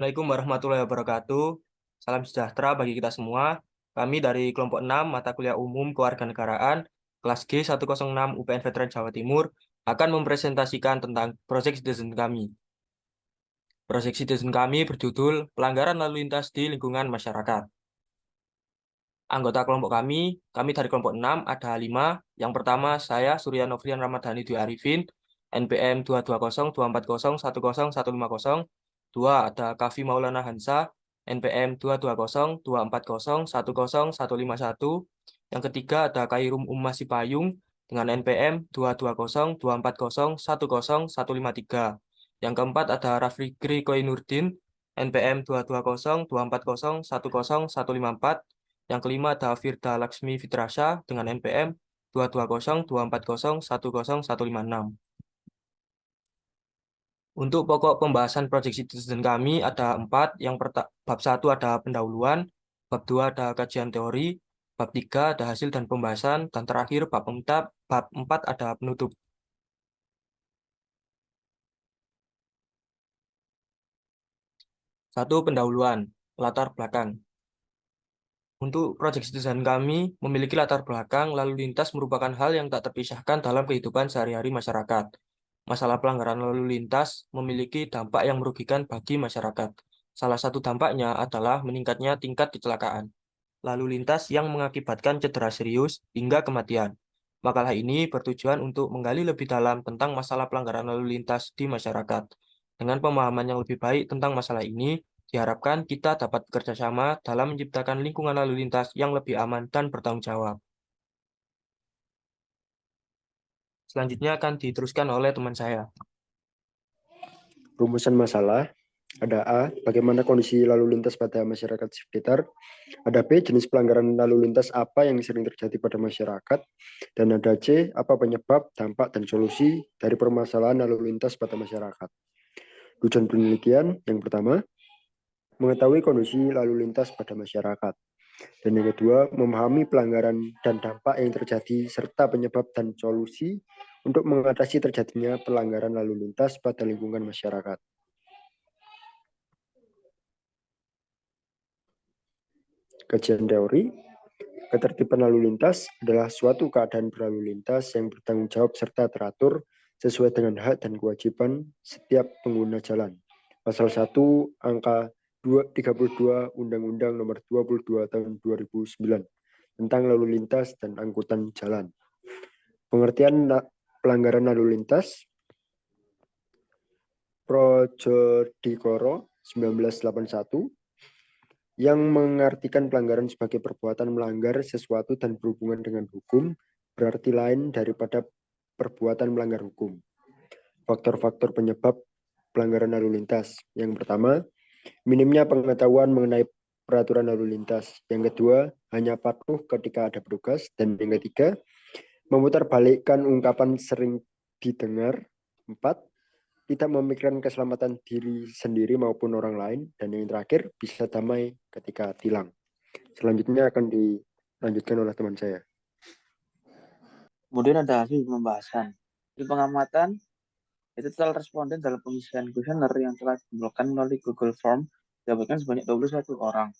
Assalamualaikum warahmatullahi wabarakatuh. Salam sejahtera bagi kita semua. Kami dari kelompok 6 mata kuliah umum kewarganegaraan kelas G106 UPN Veteran Jawa Timur akan mempresentasikan tentang proyek citizen kami. Proyek citizen kami berjudul Pelanggaran Lalu Lintas di Lingkungan Masyarakat. Anggota kelompok kami dari kelompok 6 ada 5. Yang pertama, saya Surya Novrian Ramadhani Dwi Arifin, NPM 2202011010150. Dua, ada Kavi Maulana Hansa, NPM 22024010151. Yang ketiga, ada Kairum Umma Sipayung dengan NPM 22024010153. Yang keempat, ada Rafli Koinurdin, NPM 22024010154. Yang kelima ada Firda Laksmi Fitrasha dengan NPM 22024010156. Untuk pokok pembahasan proyek citizen kami ada 4. Bab 1 ada pendahuluan, bab 2 ada kajian teori, bab 3 ada hasil dan pembahasan, dan terakhir bab 4 ada penutup. Satu, pendahuluan, latar belakang. Untuk proyek citizen kami memiliki latar belakang lalu lintas merupakan hal yang tak terpisahkan dalam kehidupan sehari-hari masyarakat. Masalah pelanggaran lalu lintas memiliki dampak yang merugikan bagi masyarakat. Salah satu dampaknya adalah meningkatnya tingkat kecelakaan lalu lintas yang mengakibatkan cedera serius hingga kematian. Makalah ini bertujuan untuk menggali lebih dalam tentang masalah pelanggaran lalu lintas di masyarakat. Dengan pemahaman yang lebih baik tentang masalah ini, diharapkan kita dapat bekerja sama dalam menciptakan lingkungan lalu lintas yang lebih aman dan bertanggung jawab. Selanjutnya akan diteruskan oleh teman saya. Rumusan masalah, ada A, bagaimana kondisi lalu lintas pada masyarakat sekitar, ada B, jenis pelanggaran lalu lintas apa yang sering terjadi pada masyarakat, dan ada C, apa penyebab, dampak, dan solusi dari permasalahan lalu lintas pada masyarakat. Tujuan penelitian yang pertama, mengetahui kondisi lalu lintas pada masyarakat. Dan yang kedua, memahami pelanggaran dan dampak yang terjadi serta penyebab dan solusi untuk mengatasi terjadinya pelanggaran lalu lintas pada lingkungan masyarakat. Kajian teori, ketertiban lalu lintas adalah suatu keadaan berlalu lintas yang bertanggung jawab serta teratur sesuai dengan hak dan kewajiban setiap pengguna jalan. Pasal 1 angka 32 Undang-Undang Nomor 22 Tahun 2009 tentang lalu lintas dan angkutan jalan. Pengertian pelanggaran lalu lintas, Projodikoro 1981, yang mengartikan pelanggaran sebagai perbuatan melanggar sesuatu dan berhubungan dengan hukum, berarti lain daripada perbuatan melanggar hukum. Faktor-faktor penyebab pelanggaran lalu lintas. Yang pertama, minimnya pengetahuan mengenai peraturan lalu lintas. Yang kedua, hanya patuh ketika ada petugas. Dan yang ketiga, memutarbalikkan ungkapan sering didengar. 4, tidak memikirkan keselamatan diri sendiri maupun orang lain. Dan yang terakhir, bisa damai ketika tilang. Selanjutnya akan dilanjutkan oleh teman saya. Kemudian ada hasil pembahasan. Di pengamatan, itu total responden dalam pengisian kuesioner yang telah dilakukan melalui Google Form didapatkan sebanyak 21 orang.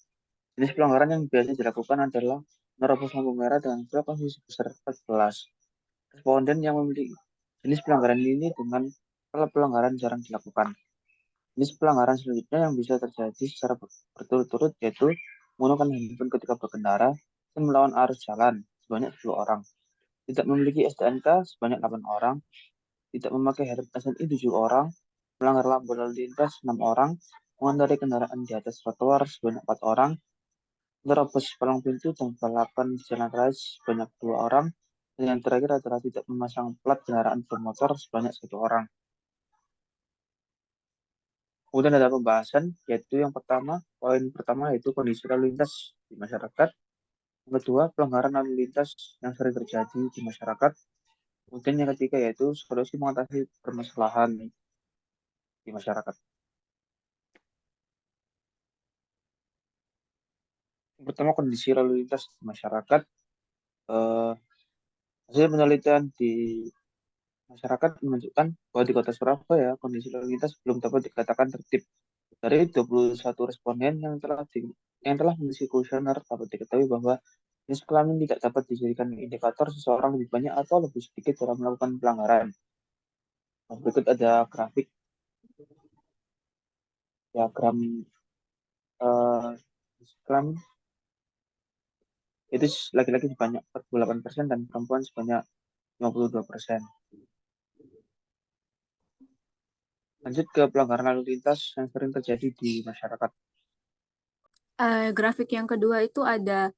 Jenis pelanggaran yang biasa dilakukan adalah menerobos lampu merah dengan frekuensi sebesar 14. Responden yang memiliki jenis pelanggaran ini dengan pelanggaran jarang dilakukan. Jenis pelanggaran selanjutnya yang bisa terjadi secara berturut-turut yaitu menggunakan handphone ketika berkendara dan melawan arus jalan sebanyak 10 orang. Tidak memiliki STNK sebanyak 8 orang, tidak memakai helm SNI 7 orang, melanggar lampu lalu lintas 6 orang, mengendarai kendaraan di atas trotoar sebanyak 4 orang, menerobos palang pintu dan balapan di jalan raya sebanyak 2 orang, dan yang terakhir adalah tidak memasang plat kendaraan bermotor sebanyak 1 orang. Kemudian ada pembahasan, yaitu yang pertama, poin pertama yaitu kondisi lalu lintas di masyarakat. Yang kedua, pelanggaran lalu lintas yang sering terjadi di masyarakat. Kemudian yang ketiga yaitu solusi mengatasi permasalahan di masyarakat. Yang pertama, kondisi lalu lintas di masyarakat. Hasil penelitian di masyarakat menunjukkan bahwa di kota Surabaya kondisi lalu lintas belum dapat dikatakan tertib. Dari 21 responden yang telah mengisi kuesioner dapat diketahui bahwa jenis kelamin tidak dapat dijadikan indikator seseorang lebih banyak atau lebih sedikit dalam melakukan pelanggaran. Nah, berikut ada diagram jenis kelamin. Itu laki-laki sebanyak 48% dan perempuan sebanyak 52%. Lanjut ke pelanggaran lalu lintas yang sering terjadi di masyarakat. Grafik yang kedua itu ada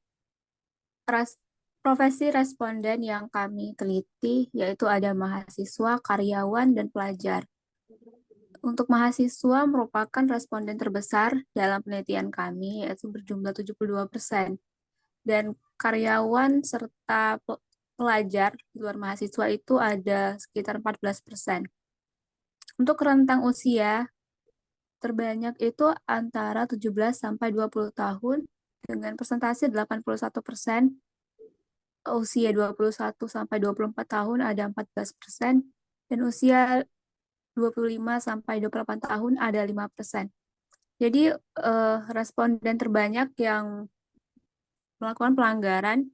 profesi responden yang kami teliti, yaitu ada mahasiswa, karyawan, dan pelajar. Untuk mahasiswa merupakan responden terbesar dalam penelitian kami, yaitu berjumlah 72%. Dan karyawan serta pelajar di luar mahasiswa itu ada sekitar 14%. Untuk rentang usia, terbanyak itu antara 17 sampai 20 tahun dengan persentase 81%, usia 21 sampai 24 tahun ada 14%, dan usia 25 sampai 28 tahun ada 5%. Jadi responden terbanyak yang melakukan pelanggaran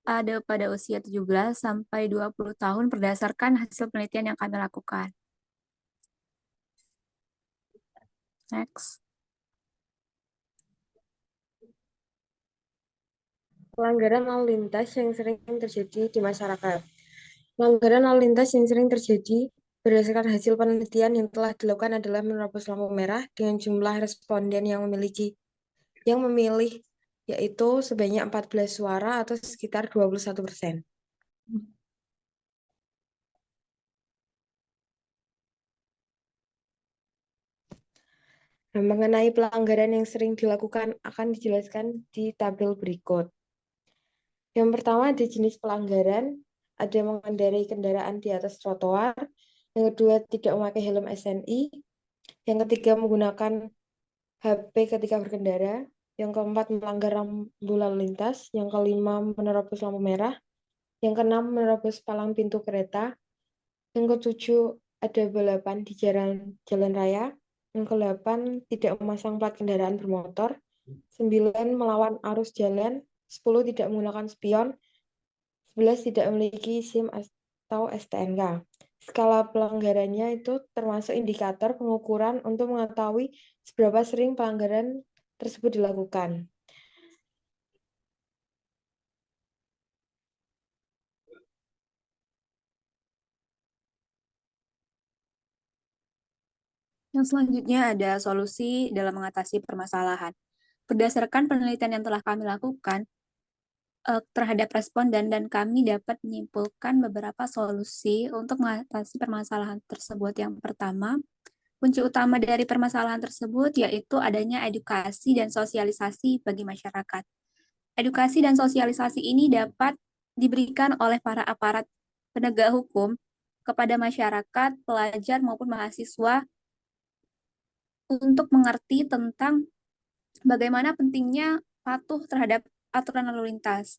ada pada usia 17 sampai 20 tahun berdasarkan hasil penelitian yang kami lakukan. Next. Pelanggaran lalu lintas yang sering terjadi di masyarakat. Pelanggaran lalu lintas yang sering terjadi berdasarkan hasil penelitian yang telah dilakukan adalah menerobos lampu merah dengan jumlah responden yang memilih yaitu sebanyak 14 suara atau sekitar 21%. Nah, mengenai pelanggaran yang sering dilakukan akan dijelaskan di tabel berikut. Yang pertama ada jenis pelanggaran, ada mengendarai kendaraan di atas trotoar, yang kedua tidak memakai helm SNI, yang ketiga menggunakan HP ketika berkendara, yang keempat melanggar rambu lalu lintas, yang kelima menerobos lampu merah, yang keenam menerobos palang pintu kereta, yang ketujuh ada balapan di jalan raya, yang kedelapan tidak memasang plat kendaraan bermotor, 9 melawan arus jalan, 10 tidak menggunakan spion, 11 tidak memiliki SIM atau STNK. Skala pelanggarannya itu termasuk indikator pengukuran untuk mengetahui seberapa sering pelanggaran tersebut dilakukan. Yang selanjutnya ada solusi dalam mengatasi permasalahan. Berdasarkan penelitian yang telah kami lakukan terhadap responden dan kami dapat menyimpulkan beberapa solusi untuk mengatasi permasalahan tersebut. Yang pertama, kunci utama dari permasalahan tersebut yaitu adanya edukasi dan sosialisasi bagi masyarakat. Edukasi dan sosialisasi ini dapat diberikan oleh para aparat penegak hukum kepada masyarakat, pelajar maupun mahasiswa untuk mengerti tentang bagaimana pentingnya patuh terhadap aturan lalu lintas.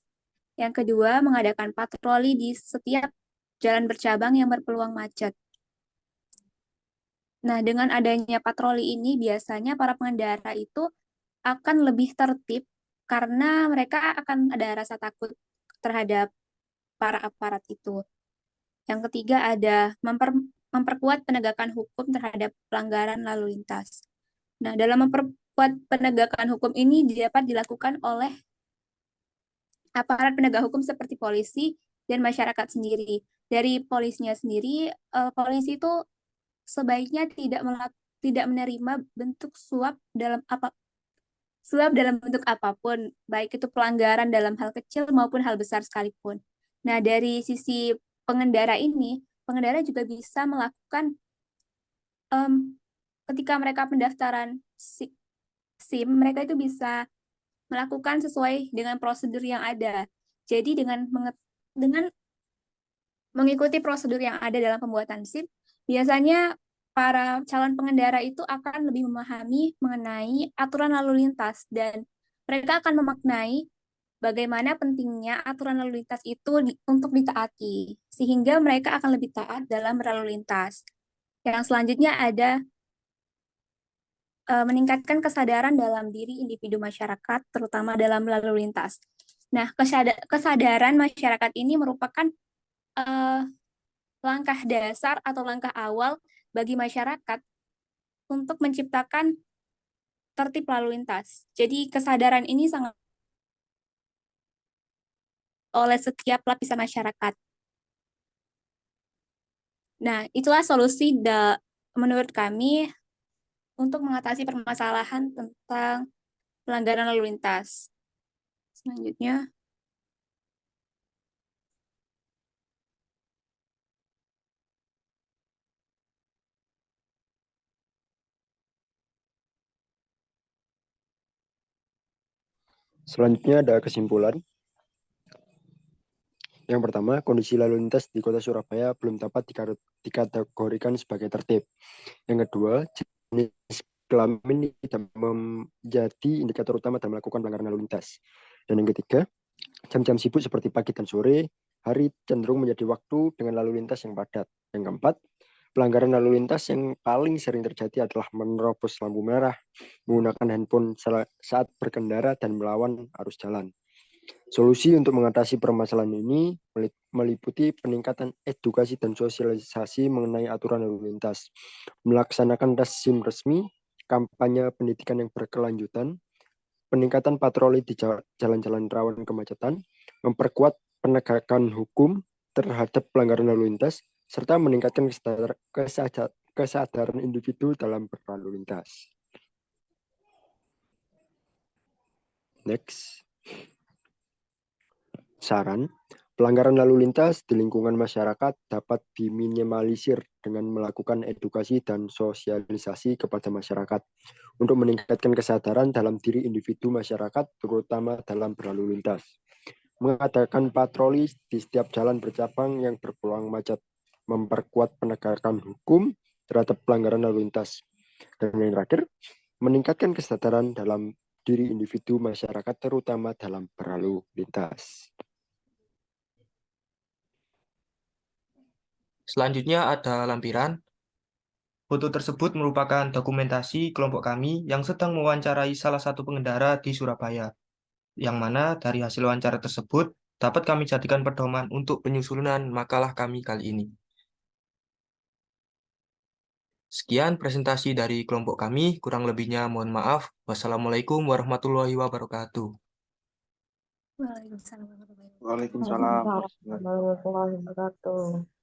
Yang kedua, mengadakan patroli di setiap jalan bercabang yang berpeluang macet. Nah, dengan adanya patroli ini, biasanya para pengendara itu akan lebih tertib karena mereka akan ada rasa takut terhadap para aparat itu. Yang ketiga ada memperkuat penegakan hukum terhadap pelanggaran lalu lintas. Nah, dalam memperkuat penegakan hukum ini dapat dilakukan oleh aparat penegak hukum seperti polisi dan masyarakat sendiri. Dari polisinya sendiri, polisi itu sebaiknya tidak menerima bentuk suap dalam bentuk apapun, baik itu pelanggaran dalam hal kecil maupun hal besar sekalipun. Nah, dari sisi pengendara ini, pengendara juga bisa melakukan ketika mereka pendaftaran SIM, mereka itu bisa melakukan sesuai dengan prosedur yang ada. Jadi dengan mengikuti prosedur yang ada dalam pembuatan SIM, biasanya para calon pengendara itu akan lebih memahami mengenai aturan lalu lintas dan mereka akan memaknai bagaimana pentingnya aturan lalu lintas itu untuk ditaati, sehingga mereka akan lebih taat dalam berlalu lintas. Yang selanjutnya ada meningkatkan kesadaran dalam diri individu masyarakat, terutama dalam lalu lintas. Nah, kesadaran masyarakat ini merupakan langkah dasar atau langkah awal bagi masyarakat untuk menciptakan tertib lalu lintas. Jadi kesadaran ini sangat oleh setiap lapisan masyarakat. Nah, itulah solusi menurut kami untuk mengatasi permasalahan tentang pelanggaran lalu lintas. Selanjutnya, Selanjutnya ada kesimpulan. Yang pertama, kondisi lalu lintas di Kota Surabaya belum dapat dikategorikan sebagai tertib. Yang kedua, jenis kelamin tidak menjadi indikator utama dalam melakukan pelanggaran lalu lintas. Dan yang ketiga, jam-jam sibuk seperti pagi dan sore hari cenderung menjadi waktu dengan lalu lintas yang padat. Yang keempat, pelanggaran lalu lintas yang paling sering terjadi adalah menerobos lampu merah, menggunakan handphone saat berkendara, dan melawan arus jalan. Solusi untuk mengatasi permasalahan ini meliputi peningkatan edukasi dan sosialisasi mengenai aturan lalu lintas, melaksanakan tes SIM resmi, kampanye pendidikan yang berkelanjutan, peningkatan patroli di jalan-jalan rawan kemacetan, memperkuat penegakan hukum terhadap pelanggaran lalu lintas, serta meningkatkan kesadaran individu dalam berlalu lintas. Next. Saran, pelanggaran lalu lintas di lingkungan masyarakat dapat diminimalisir dengan melakukan edukasi dan sosialisasi kepada masyarakat untuk meningkatkan kesadaran dalam diri individu masyarakat, terutama dalam berlalu lintas. Mengadakan patroli di setiap jalan bercabang yang berpeluang macet, memperkuat penegakan hukum terhadap pelanggaran lalu lintas. Dan yang terakhir, meningkatkan kesadaran dalam diri individu masyarakat, terutama dalam berlalu lintas. Selanjutnya ada lampiran. Foto tersebut merupakan dokumentasi kelompok kami yang sedang mewawancarai salah satu pengendara di Surabaya, yang mana dari hasil wawancara tersebut dapat kami jadikan pedoman untuk penyusunan makalah kami kali ini. Sekian presentasi dari kelompok kami, kurang lebihnya mohon maaf. Wassalamualaikum warahmatullahi wabarakatuh. Waalaikumsalam warahmatullahi wabarakatuh. Waalaikumsalam. Waalaikumsalam warahmatullahi wabarakatuh.